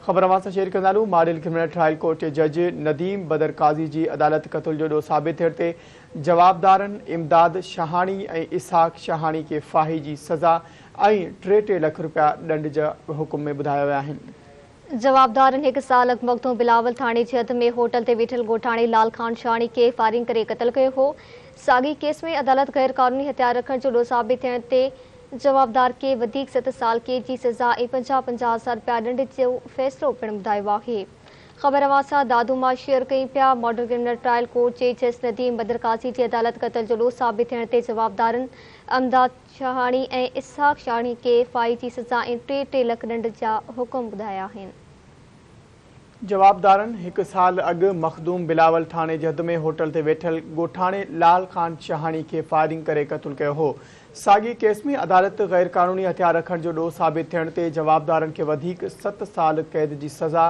ख़बरवां सां शेयर कंदालू। Model criminal trial court जे जज नदीम बदर काज़ी जी अदालत क़त्ल जो ॾोह साबित थियण ते जवाबदारनि इमदाद शहाणी ऐं इसहाक शहाणी खे फाही जी सज़ा ऐं 3 लख रुपया ॾंड जा हुकुम में ॿुधाया विया आहिनि। जवाबदारनि 1 साल अॻु मखदूम बिलावल थाणे जी हद में होटल ते वेठल ॻोठाणे लाल खान शहाणी खे फायरिंग करे क़त्ल कयो हो। साॻी केस में अदालत गैर क़ानूनी हथियार रखण जो ॾोह साबित थियण ते जवाबदार खे वधीक 7 साल कैद जी सज़ा ऐं 50-50 हज़ार रुपया ॾंड जो फ़ैसिलो पिणु ॿुधायो आहे। ख़बरवां सां दादूमा शेयर कई पिया। मॉडल क्रिमिनल ट्रायल कोर्ट जे जज नदीम बदर काज़ी जी अदालत क़त्ल जो ॾोह साबित थियण ते जवाबदारनि अमदाद शहाणी ऐं इसहाक शहाणी खे फाही जी सज़ा ऐं 3 लख ॾंड जा हुकुम ॿुधाया आहिनि। जवाबदारनि 1 साल अॻु मखदूम बिलावल थाणे जे हद में होटल ते वेठल ॻोठाणे लाल खान शहाणी खे फायरिंग करे क़त्ल कयो हो। साॻी केस में अदालत गैर क़ानूनी हथियार रखण जो ॾोह साबित थियण ते जवाबदारनि खे वधीक 7 साल कैद जी सज़ा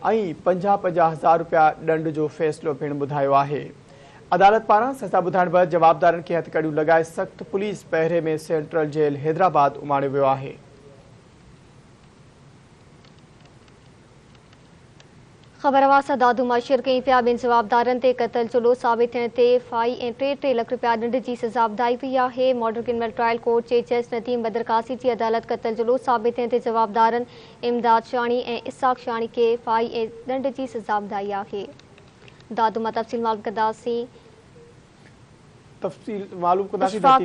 ऐं 50-50 हज़ार रुपया ॾंड जो फ़ैसिलो पिणु ॿुधायो आहे। अदालत पारां सज़ा ॿुधाइण बैदि जवाबदारनि खे हथकड़ियूं लॻाए सख़्त पुलिस पहिरे में सेंट्रल जेल हैदराबाद उमाणियो वियो आहे। ख़बरवां सां दादूमा शेयर कई पिया। ॿिनि जवाबदारनि ते क़त्ल जो ॾोह साबित थियण ते फाही ऐं 3 लख रुपया ॾंड जी सज़ा ॿुधाई वई आहे। मॉडल क्रिमिनल ट्रायल कोर्ट जे जज नदीम बदर काज़ी जी अदालत क़त्ल जो ॾोह साबित थियण ते जवाबदारनि इमदाद शहाणी ऐं इसहाक शहाणी खे फाही ऐं ॾंड जी सज़ा ॿुधाई आहे। दादूमा तफ़सील मालूम कंदासीं।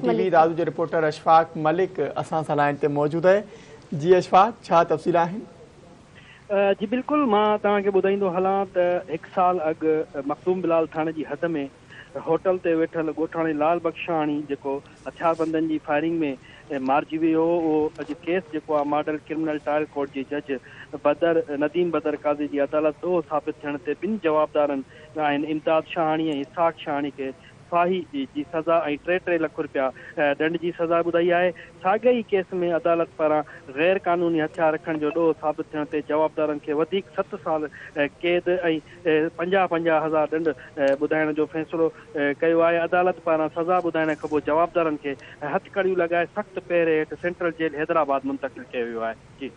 टीवी दादू जे रिपोर्टर अशफाक मलिक असां सां लाइन ते मौजूदु आहे। जी अशफाक, छा तफ़सील आहिनि? जी बिल्कुलु, मां तव्हांखे ॿुधाईंदो हलां त 1 साल अॻु मखदूम बिलाल थाणे जी हद में होटल ते वेठल ॻोठाणे लाल बख्श शहाणी जेको हथियारबंदनि जी फायरिंग में मारिजी वियो हो, उहो अॼु केस जेको आहे मॉडल क्रिमिनल ट्रायल कोर्ट जे जज नदीम बदर काज़ी जी अदालत ॾोह साबित थियण ते 2 जवाबदारनि आहिनि इमदाद शहाणी ऐं इसहाक शहाणी खे फाही जी सज़ा ऐं 3 लख रुपया ॾंड जी सज़ा ॿुधाई आहे। साॻे ई केस में अदालत पारां गैर क़ानूनी हथियार रखण जो ॾोह साबित थियण ते जवाबदारनि खे वधीक 7 साल कैद ऐं 50-50 हज़ार ॾंड ॿुधाइण जो फ़ैसिलो कयो आहे। अदालत पारां सज़ा ॿुधाइण खां पोइ जवाबदारनि खे हथकड़ियूं लॻाए सख़्त पहिरे हेठि सेंट्रल जेल हैदराबाद मुंतक़िल कयो वियो आहे। जी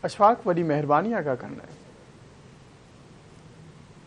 अशफाक, वॾी महिरबानी आगाह करण लाइ।